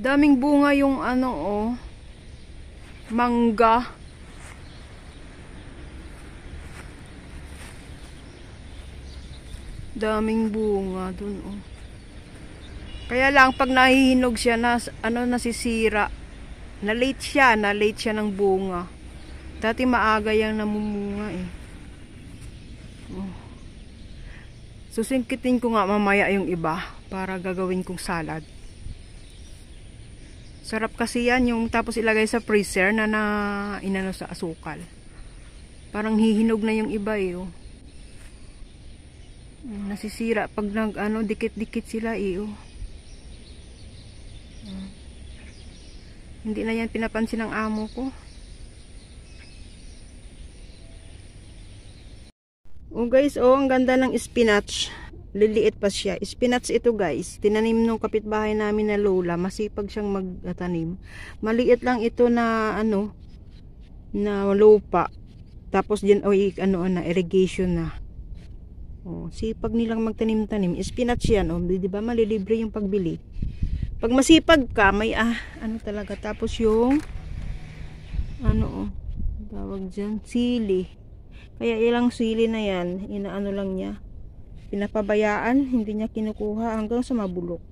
Daming bunga yung ano oh. Mangga. Daming bunga dun oh. Kaya lang pag nahihinog siya na nasisira. Na-late siya ng bunga. Dati maaga yang namumunga eh. Oh. Susingkitin ko nga mamaya yung iba para gagawin kong salad. Sarap kasi yan yung tapos ilagay sa freezer na inano sa asukal. Parang hihinog na yung iba eh oh. Nasisira pag dikit-dikit sila eh oh. Hindi na yan pinapansin ng amo ko. Oh guys, oh ang ganda ng spinach. Liliit pa siya. Spinach ito guys. Tinanim nung kapitbahay namin na lola. Masipag siyang magtanim. Maliit lang ito na na lupa. Tapos diyan na irrigation na. Oh, sipag nilang magtanim-tanim. Spinach yan oh, 'di ba? Malilibre yung pagbili. Pag masipag ka, may talaga. Tapos yung tawag dyan, sili. Kaya ilang sili na yan, inaano lang niya. Pinapabayaan, hindi niya kinukuha hanggang sa mabulok.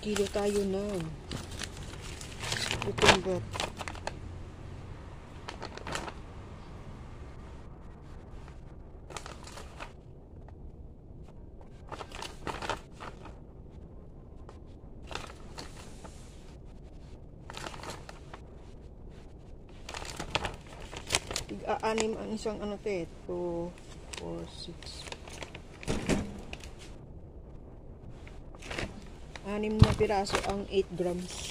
Kilo tayo na. Cucumber. Anim ang isang 2, 4, 6. 6 na piraso ang 8 grams.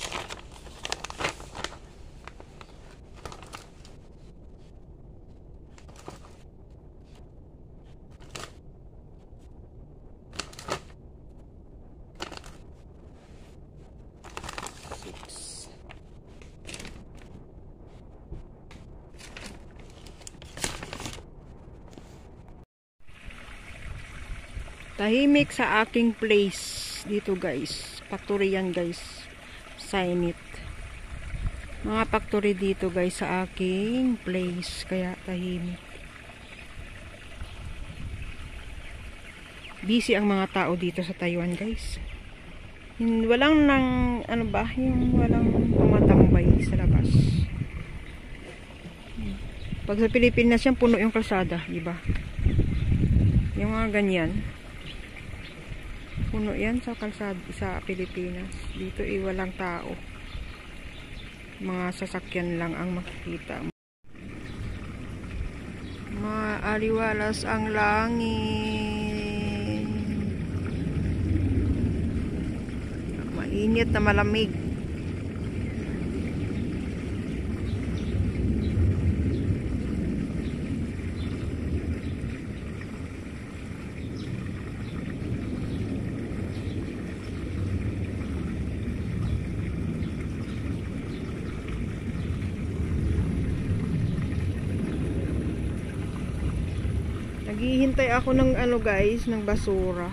Tahimik sa aking place dito guys. Factory yan guys. Sign it. Mga factory dito guys sa aking place. Kaya tahimik. Busy ang mga tao dito sa Taiwan guys. Walang yung walang tumatambay sa labas. Pag sa Pilipinas yan, puno yung kalsada, di ba? Yung mga ganyan. Puno yan sa kalsada sa Pilipinas. Dito walang tao. Mga sasakyan lang ang makikita. Maaliwalas ang langit. Mainit na malamig. Naghihintay ako ng guys, ng basura.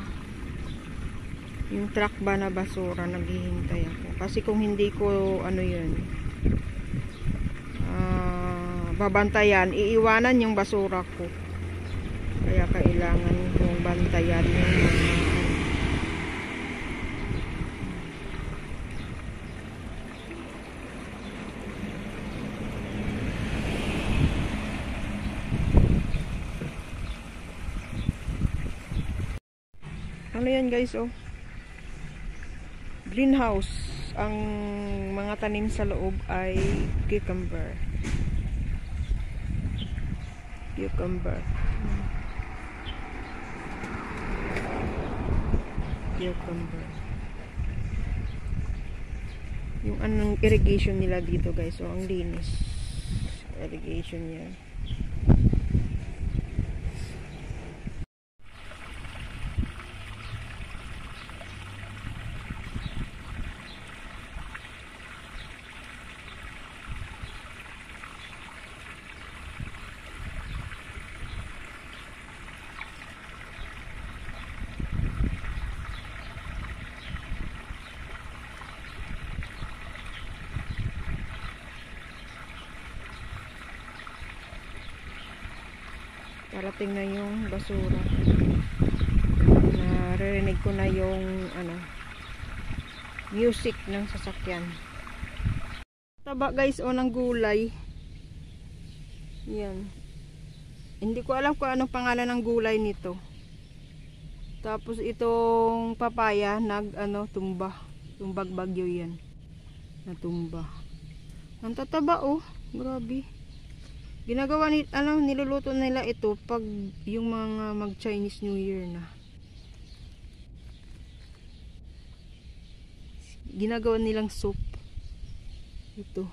Yung truck ba na basura, naghihintay ako. Kasi kung hindi ko babantayan, iiwanan yung basura ko. Kaya kailangan kong bantayan yung ano yan guys oh, greenhouse. Ang mga tanim sa loob ay cucumber. Cucumber yung anong irrigation nila dito guys. So ang linis irrigation niya. Parating na yung basura. Naririnig ko na yung music ng sasakyan. Taba guys ng gulay. Yan. Hindi ko alam kung anong pangalan ng gulay nito. Tapos itong papaya tumba. Tumbag bagyo yan. Natumba. Ang tataba grabe. Ginagawa niluluto nila ito pag yung mga mag Chinese New Year na. Ginagawa nilang soup. Ito.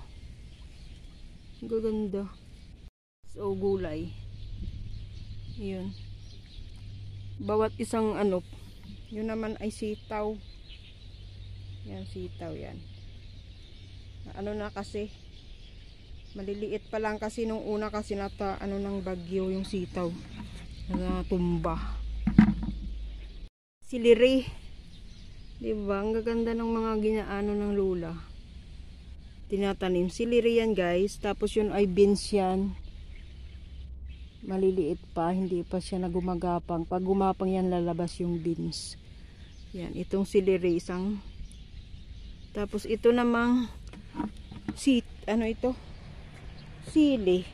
Ang gaganda. So, gulay. Yun. Bawat isang yun naman ay sitaw. Yan, sitaw yan. Na kasi maliliit pa lang kasi nung una kasi ng bagyo yung sitaw. Natumba. Siliri. Diba? Ang gaganda ng mga ginaano ng lola. Tinatanim. Siliri yan guys. Tapos yun ay beans yan. Maliliit pa. Hindi pa siya nagumagapang. Pag gumapang yan lalabas yung beans. Yan. Itong siliri isang. Tapos ito namang ito? Sili.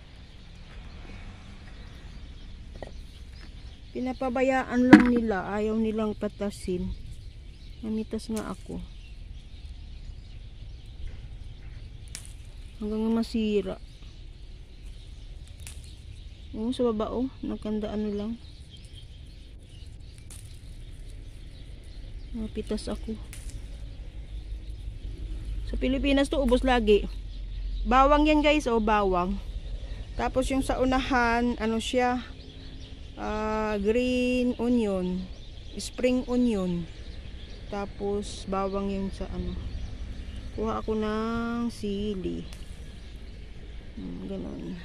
Pinapabayaan lang nila. Ayaw nilang patasin. Namitas nga ako. Hanggang masira. Sa baba nagkanda lang. Napitas ako. Sa Pilipinas to ubos lagi. Bawang yan guys, bawang. Tapos yung sa unahan, siya? Green onion, spring onion. Tapos bawang yung sa Kuha ako ng sili. Ganon.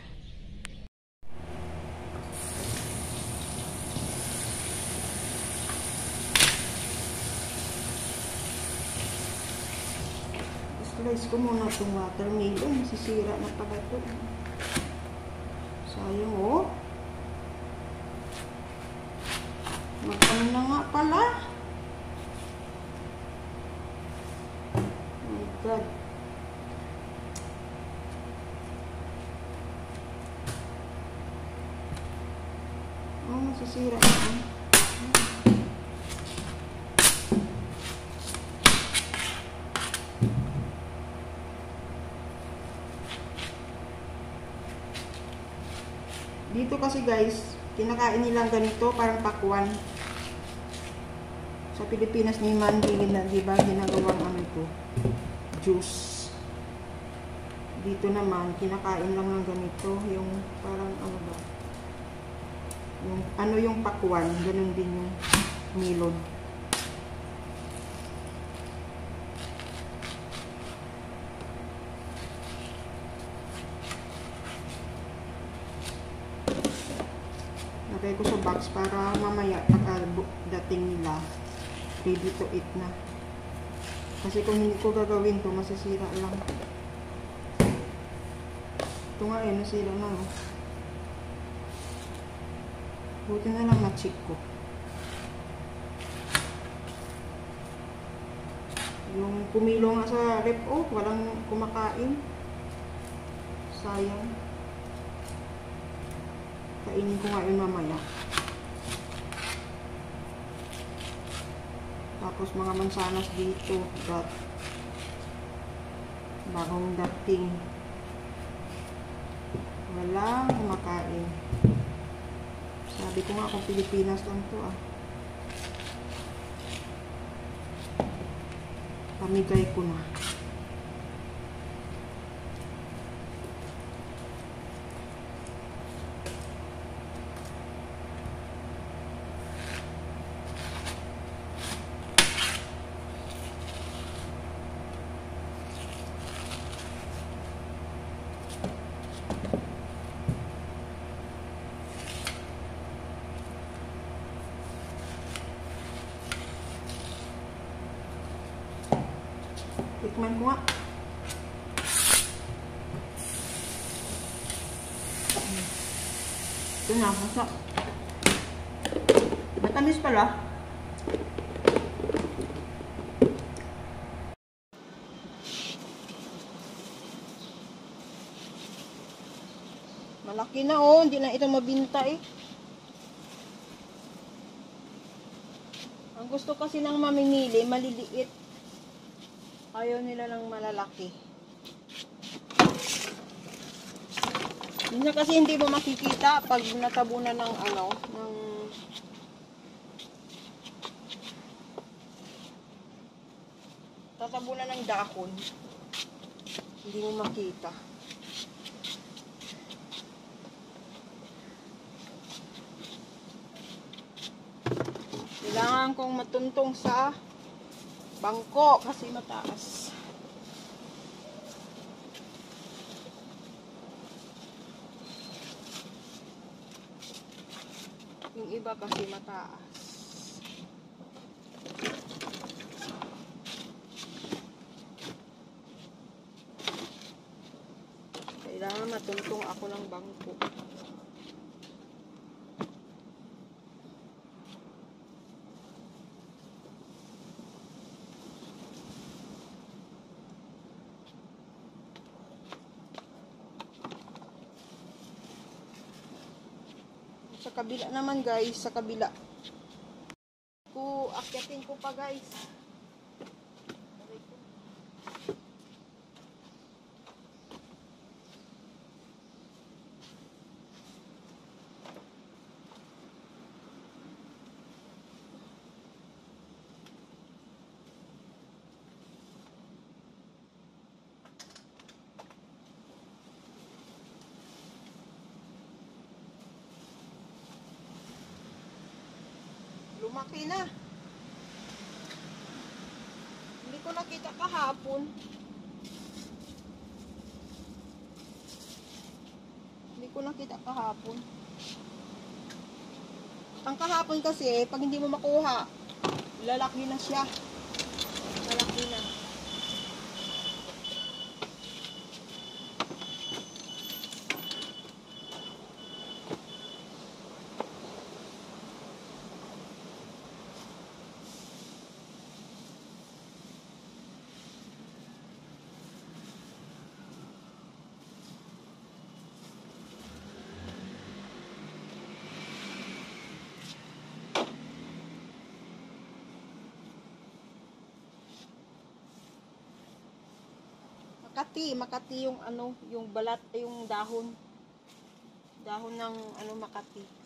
Slice ko muna itong watermelon. Masisira na pala ito. Sayang Magkano na nga pala. Oh my God. Masisira na. Dito kasi guys, kinakain nilang ganito, parang pakwan. Sa Pilipinas naman, diba, ginagawang ito, juice. Dito naman, kinakain lang ng ganito, yung parang ba, yung pakwan, ganun din yung melon. Lagay ko sa box para mamaya pagdating nila ready to eat na. Kasi kung hindi ko gagawin to, masisira lang. Ito nga nasira na. Buti na lang na-check ko. Yung pumilo nga sa rep, walang kumakain. Sayang. Kainin ko nga yun mamaya. Tapos mga mansanas dito. Bagong dating. Walang kumakain. Sabi ko nga kung Pilipinas lang to Pamigay ko na. Tikman ko nga. Ito na, masarap. Matamis pala. Malaki na oh, hindi na ito mabinta eh. Ang gusto kasi ng mamimili, maliliit. Ayaw nila ng malalaki. Minsan kasi hindi mo makikita pag natabunan ng ano, ng tatabunan ng dahon. Hindi mo makita. Kailangan kong matuntong sa bangko kasi mataas. Yung iba kasi mataas. Kailangan matuntong ako ng bangko. Sa kabila naman guys, sa kabila. Akyatin ko pa guys. Lumaki na. Hindi ko nakita kahapon. Ang kahapon kasi, pag hindi mo makuha, lalaki na siya. Lalaki na. Makati yung ano, yung balat, yung dahon ng ano Makati.